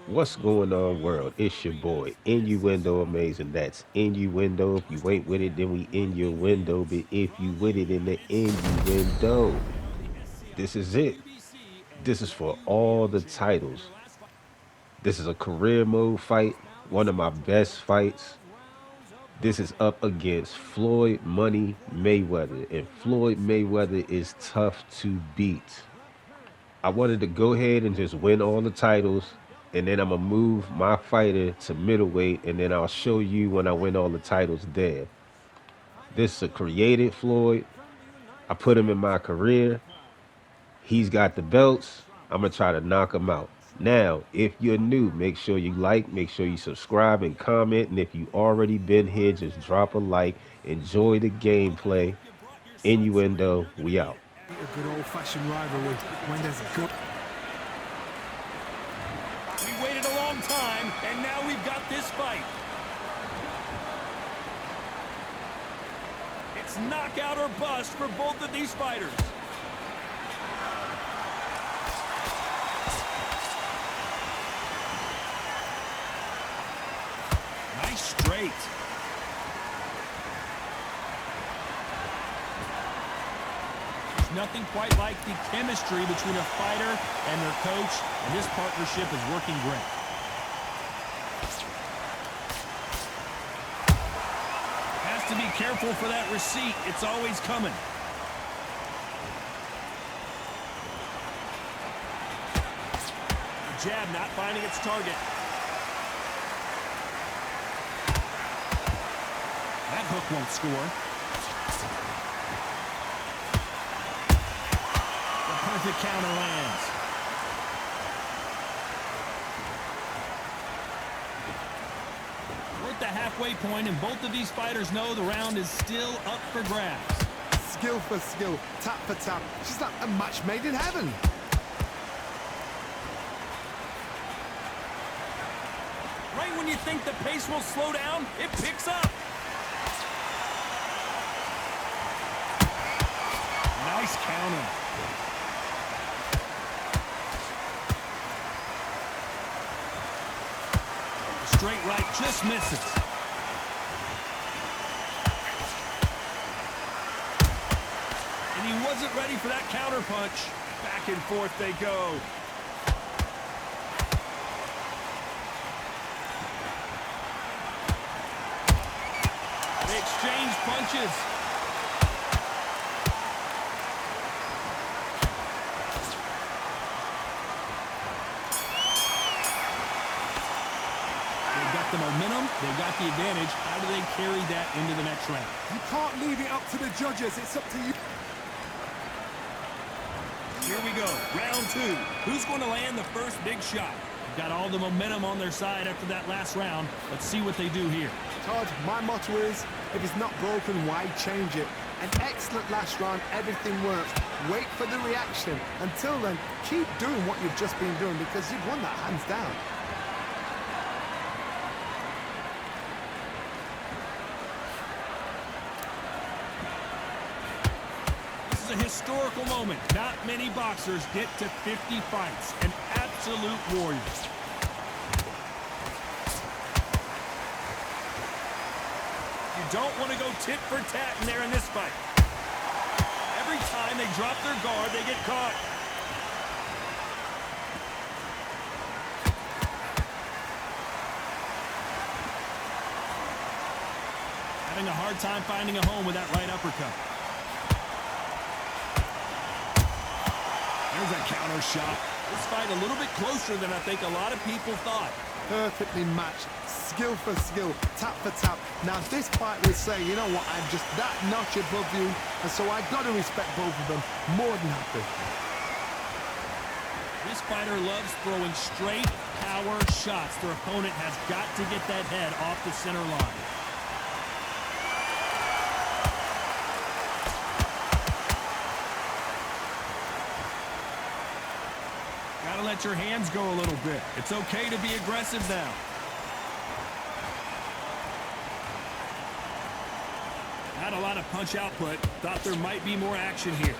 What's going on, world? It's your boy, Innuendo Amazing. That's Innuendo. If you ain't with it, then we in your window. But if you with it in the innuendo, this is it. This is for all the titles. This is a career mode fight, one of my best fights. This is up against Floyd Money Mayweather, and Floyd Mayweather is tough to beat. I wanted to go ahead and just win all the titles, and then I'm gonna move my fighter to middleweight, and then I'll show you when I win all the titles there. This is a created Floyd. I put him in my career. He's got the belts. I'm gonna try to knock him out. Now, if you're new, make sure you like, make sure you subscribe and comment. And if you already been here, just drop a like. Enjoy the gameplay. Innuendo, we out. A good old-fashioned rivalry when there's good. We waited a long time, and now we've got this fight. It's knockout or bust for both of these fighters. Nice straight. Nothing quite like the chemistry between a fighter and their coach, and this partnership is working great. Has to be careful for that receipt. It's always coming. The jab not finding its target. That hook won't score. The counter lands. We're at the halfway point, and both of these fighters know the round is still up for grabs. Skill for skill, tap for tap. She's like a match made in heaven. Right when you think the pace will slow down, it picks up. Nice counter. Straight right just misses. And he wasn't ready for that counter punch. Back and forth they go. They exchange punches. The momentum, they've got the advantage. How do they carry that into the next round? You can't leave it up to the judges. It's up to you. Here we go, round two. Who's going to land the first big shot? They've got all the momentum on their side after that last round. Let's see what they do here. Todd, my motto is, if it's not broken, why change it? An excellent last round, everything works. Wait for the reaction. Until then, keep doing what you've just been doing because you've won that hands down. A historical moment. Not many boxers get to 50 fights. An absolute warrior. You don't want to go tit for tat in there in this fight. Every time they drop their guard, they get caught. Having a hard time finding a home with that right uppercut. There's a counter shot. This fight a little bit closer than I think a lot of people thought. Perfectly matched, skill for skill, tap for tap. Now this fight would say, you know what, I'm just that notch above you, and so I got to respect both of them. More than happy. This fighter loves throwing straight power shots. Their opponent has got to get that head off the center line. Gotta let your hands go a little bit. It's okay to be aggressive now. Not a lot of punch output. Thought there might be more action here.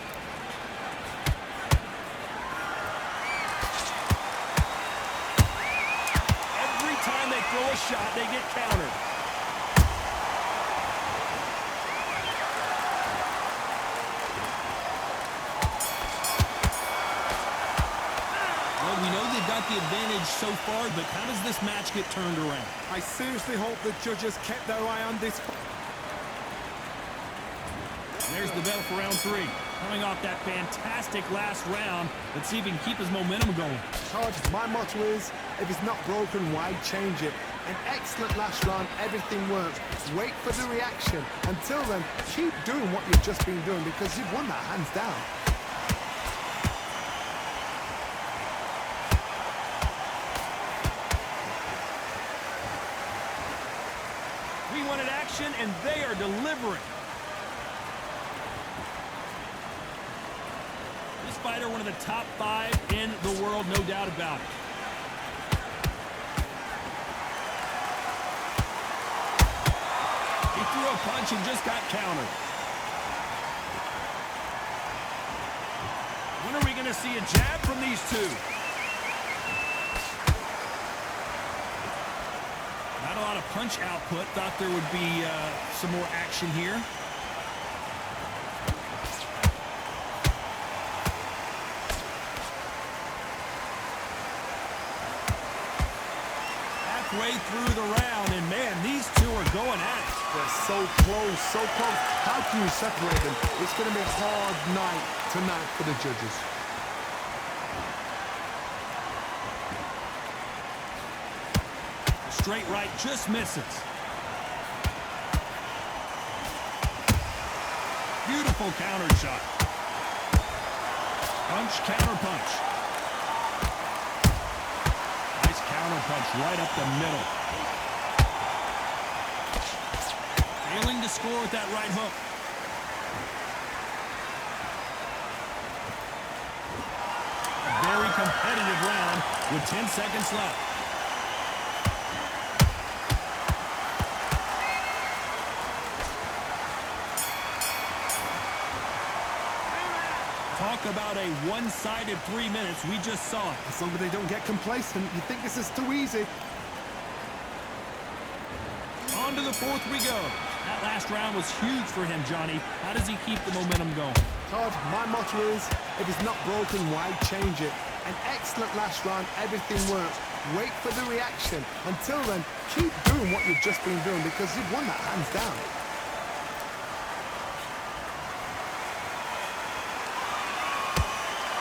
throw a shot, they get countered. Well, we know they've got the advantage so far, but how does this match get turned around? I seriously hope the judges kept their eye on this. There's the bell for round 3. Coming off that fantastic last round, let's see if he can keep his momentum going. Todd, my motto is, if it's not broken, why change it? An excellent last round, everything works. Wait for the reaction. Until then, keep doing what you've just been doing because you've won that hands down. We wanted action, and they are delivering. This fighter, one of the top 5 in the world, no doubt about it. He threw a punch and just got countered. When are we going to see a jab from these two? Not a lot of punch output. Thought there would be some more action here. Halfway through the round, and man, these two are going at it. They're so close, so close. How can you separate them? It's going to be a hard night tonight for the judges. Straight right just misses. Beautiful counter shot. Punch, counter punch. Nice counter punch right up the middle. Failing to score with that right hook. A very competitive round with 10 seconds left. Talk about a one-sided 3 minutes. We just saw it. As long as they don't get complacent, you think this is too easy. On to the 4th we go. That last round was huge for him, Johnny. How does he keep the momentum going? Todd, my motto is, if it's not broken, why change it? An excellent last round, everything works. Wait for the reaction. Until then, keep doing what you've just been doing because you've won that hands down.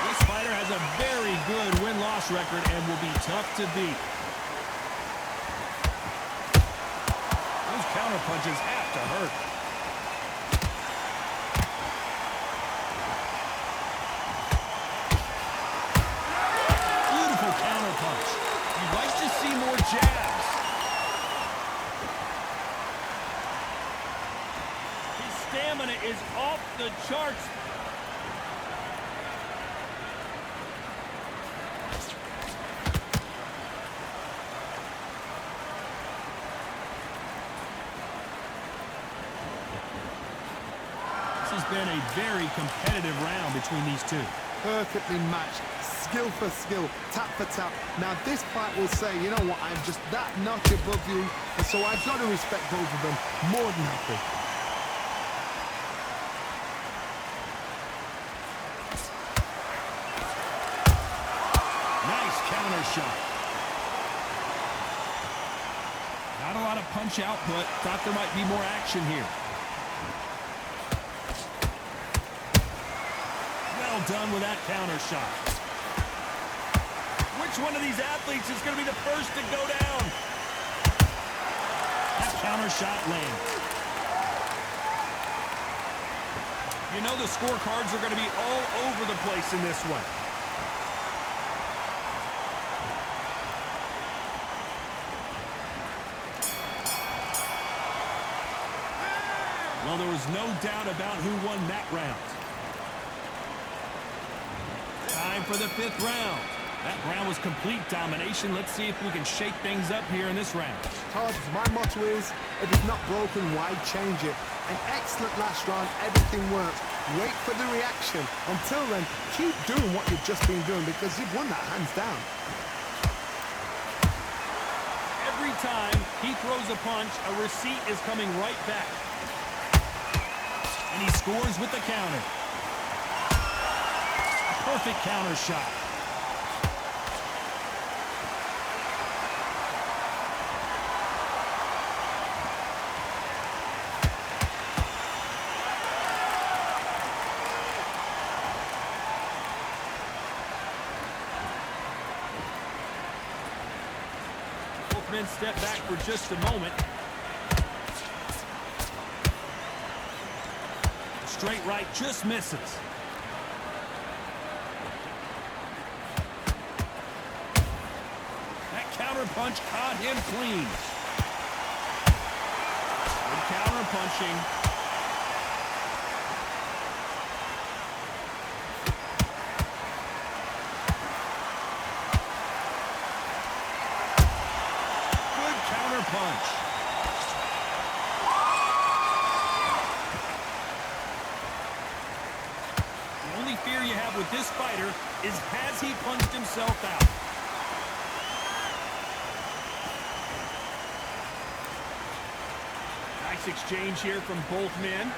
This fighter has a very good win-loss record and will be tough to beat. Those counter punches have to hurt. Beautiful counter punch. You'd like to see more jabs. His stamina is off the charts. This has been a very competitive round between these two. Perfectly matched, skill for skill, tap for tap. Now this fight will say, you know what, I'm just that notch above you, and so I've got to respect both of them more than happy. Nice counter shot. Not a lot of punch output. Thought there might be more action here. Well done with that counter shot. Which one of these athletes is going to be the first to go down? That counter shot lands. You know the scorecards are going to be all over the place in this one. Well, there was no doubt about who won that round. Time for the 5th round. That round was complete domination. Let's see if we can shake things up here in this round. Todd, my motto is, if it's not broken, why change it? An excellent last round, everything works. Wait for the reaction. Until then, keep doing what you've just been doing because you've won that hands down. Every time he throws a punch, a receipt is coming right back. And he scores with the counter. A perfect counter shot. Both men step back for just a moment. Straight right just misses. That counter punch caught him clean. Good counter punching. Good counter punch. The only fear you have with this fighter is, has he punched himself out? Nice exchange here from both men.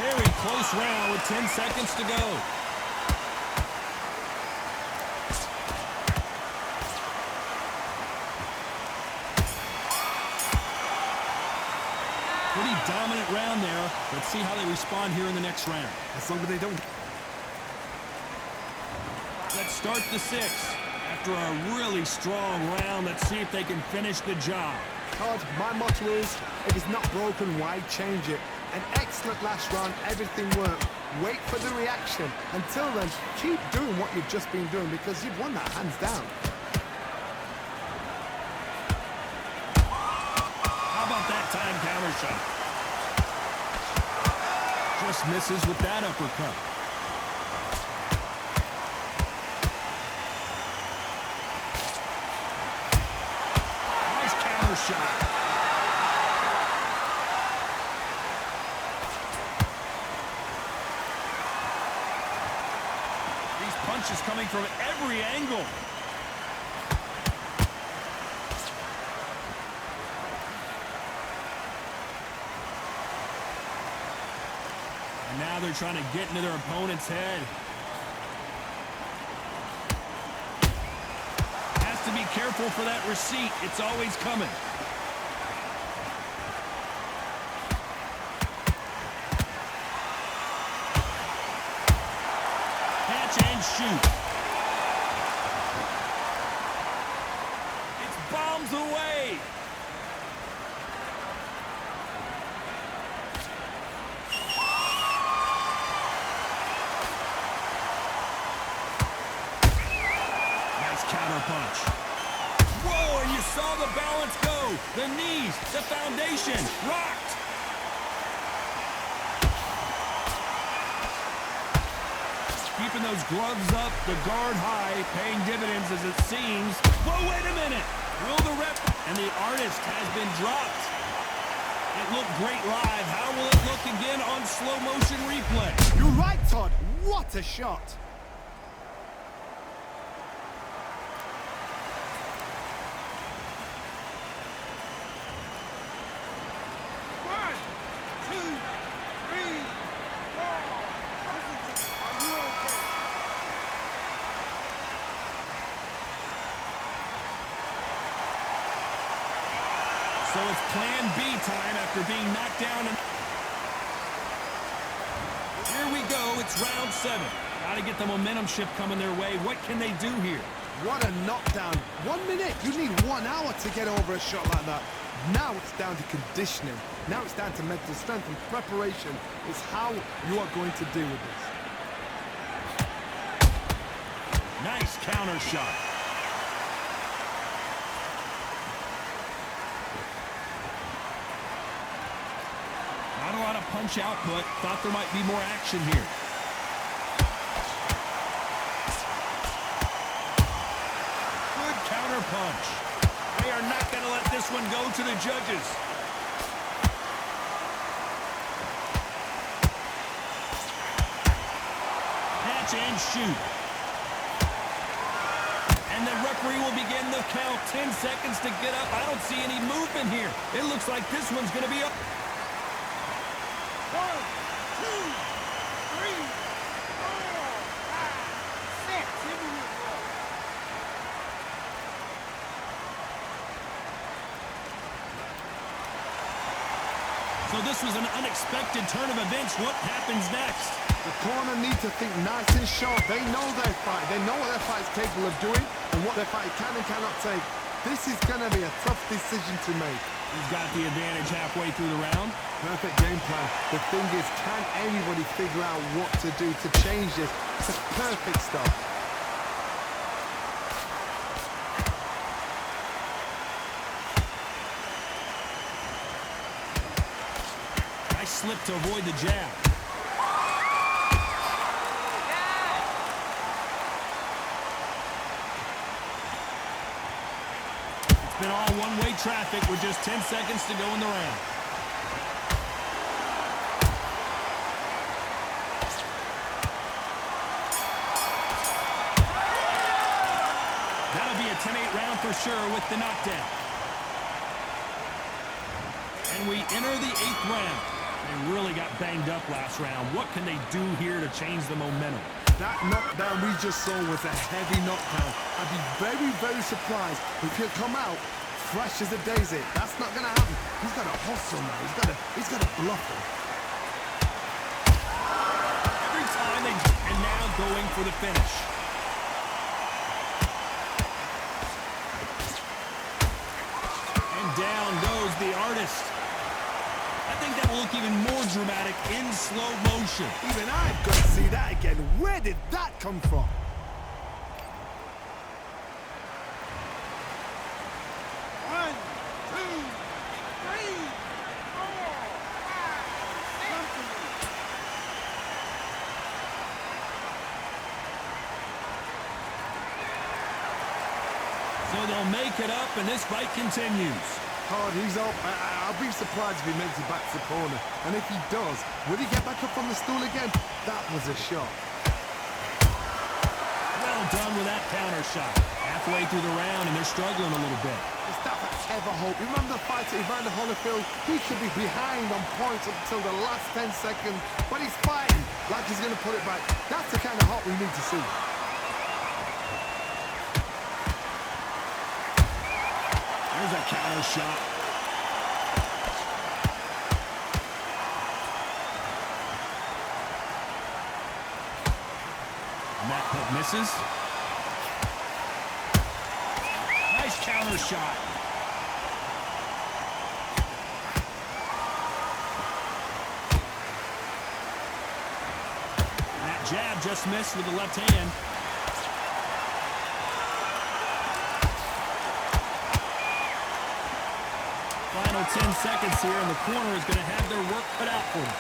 Very close round with 10 seconds to go. Pretty dominant round there. Let's see how they respond here in the next round. As long as they don't. Let's start the sixth. After a really strong round, let's see if they can finish the job. Todd, my motto is, if it's not broken, why change it? An excellent last round, everything worked. Wait for the reaction. Until then, keep doing what you've just been doing because you've won that hands down. How about that time counter shot? Just misses with that uppercut. Nice counter shot. These punches coming from every angle. And now they're trying to get into their opponent's head. Has to be careful for that receipt. It's always coming. Catch and shoot. It's bombs away. Counter punch. Whoa, and you saw the balance go. The knees, the foundation, rocked. Keeping those gloves up, the guard high, paying dividends as it seems. Whoa, wait a minute. Will the rep, and the artist has been dropped. It looked great live. How will it look again on slow motion replay? You're right, Todd. What a shot. So it's plan B time after being knocked down. And here we go. It's round 7. Got to get the momentum shift coming their way. What can they do here? What a knockdown. 1 minute. You need 1 hour to get over a shot like that. Now it's down to conditioning. Now it's down to mental strength and preparation. It's how you are going to deal with this. Nice counter shot. Not a lot of punch output. Thought there might be more action here. Good counter punch. They are not going to let this one go to the judges. catch and shoot. And the referee will begin the count. 10 seconds to get up. I don't see any movement here. It looks like this one's going to be up. 1, 2, 3, 4, 5, 6. Here we go. So this was an unexpected turn of events. What happens next? The corner need to think nice and sharp. They know their fight. They know what their fight's capable of doing and what their fight can and cannot take. This is going to be a tough decision to make. He's got the advantage halfway through the round. Perfect game plan. The thing is, can anybody figure out what to do to change this? It's a perfect start. Nice slip to avoid the jab. Been all one-way traffic with just 10 seconds to go in the round. That'll be a 10-8 round for sure with the knockdown. And we enter the 8th round. They really got banged up last round. What can they do here to change the momentum? That knockdown we just saw was a heavy knockdown. I'd be very, very surprised if he'll come out fresh as a daisy. That's not going to happen. He's got to hustle now. He's got to bluff him. Every time and now going for the finish. And down goes the artist. I think that will look even more dramatic in slow motion. Even I've got to see that again. Where did that come from? One, two, three, four, five, six. So they'll make it up, and this fight continues. Hard, he's up. I'll be surprised if he makes it back to the corner. And if he does, will he get back up on the stool again? That was a shot. Well done with that counter shot. Halfway through the round, and they're struggling a little bit. It's that ever hope. Remember the fight at Evander Holyfield? He could be behind on points until the last 10 seconds, but he's fighting like he's going to put it back. That's the kind of hope we need to see. There's a counter shot. And that hook misses. Nice counter shot. And that jab just missed with the left hand. Final 10 seconds here, and the corner is going to have their work cut out for them.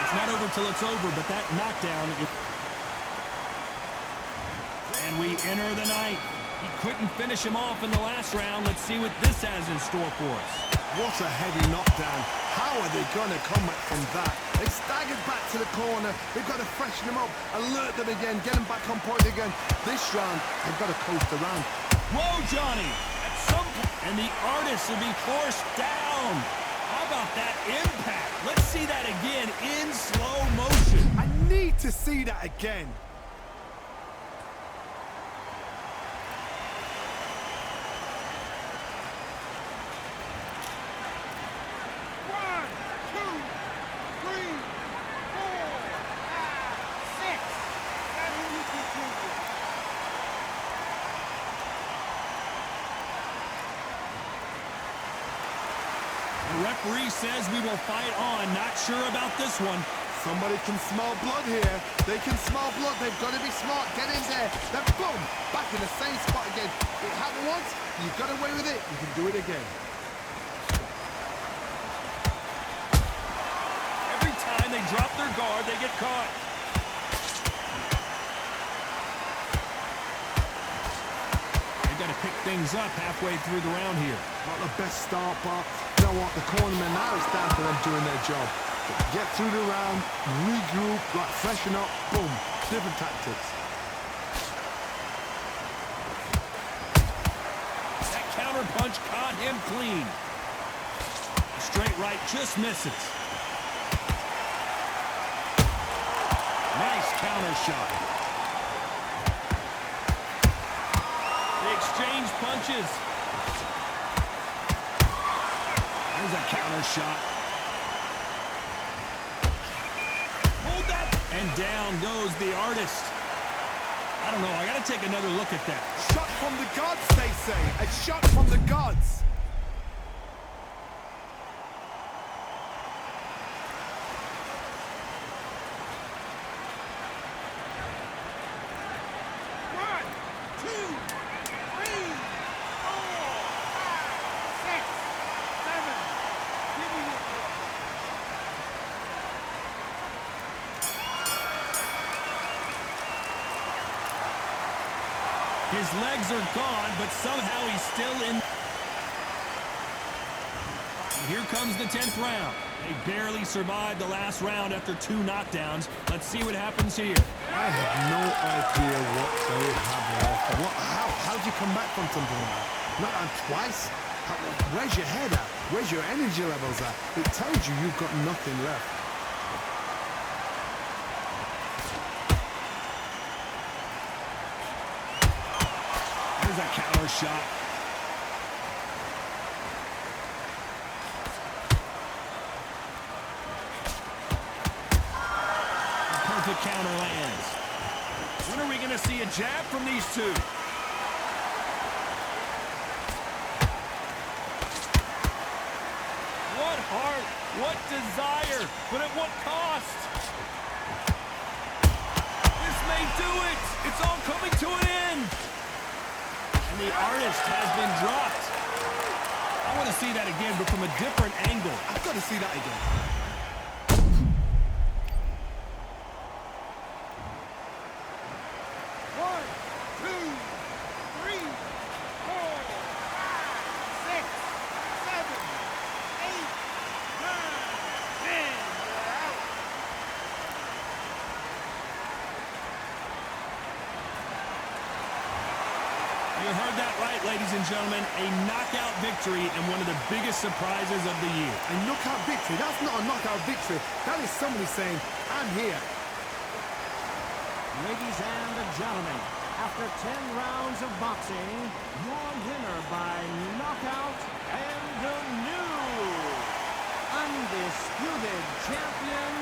It's not over till it's over, but that knockdown... And we enter the ninth. He couldn't finish him off in the last round. Let's see what this has in store for us. What a heavy knockdown. How are they going to come back from that? They staggered back to the corner. They've got to freshen them up, alert them again, get them back on point again. This round, they've got to coast around. Whoa, Johnny! At some point, and the artist will be forced down. How about that impact? Let's see that again in slow motion. I need to see that again. One, two, three, four, five, six. And we continue. The referee says we will fight on. Not sure about this one. Somebody can smell blood here. They can smell blood. They've got to be smart. Get in there. Then boom, back in the same spot again. It happened once. You got away with it. You can do it again. Every time they drop their guard, they get caught. They've got to pick things up halfway through the round here. Not the best start, but you know what? The cornermen now, it's down to them doing their job. Get through the round, regroup, like freshen up, boom. Different tactics. That counter punch caught him clean. Straight right just misses. Nice counter shot. They exchange punches. There's a counter shot. Hold that. And down goes the artist. I don't know. I got to take another look at that. Shot from the gods, they say. A shot from the gods. His legs are gone, but somehow he's still in. Here comes the 10th round. They barely survived the last round after 2 knockdowns. Let's see what happens here. I have no idea what they have left. How'd you come back from something like that? Not on twice? Where's your head at? Where's your energy levels at? It tells you you've got nothing left. There's a counter shot. A perfect counter lands. When are we going to see a jab from these two? What heart, what desire, but at what cost? This may do it. It's all coming to an end. And the artist has been dropped. I want to see that again, but from a different angle. I've got to see that again. One, two, three, four, five, six, seven, eight, nine, 10. You're out. You heard that right, ladies and gentlemen. A knockout victory and one of the biggest surprises of the year. A knockout victory? That's not a knockout victory. That is somebody saying, I'm here. Ladies and gentlemen, after 10 rounds of boxing, your winner by knockout and the new Undisputed Champion,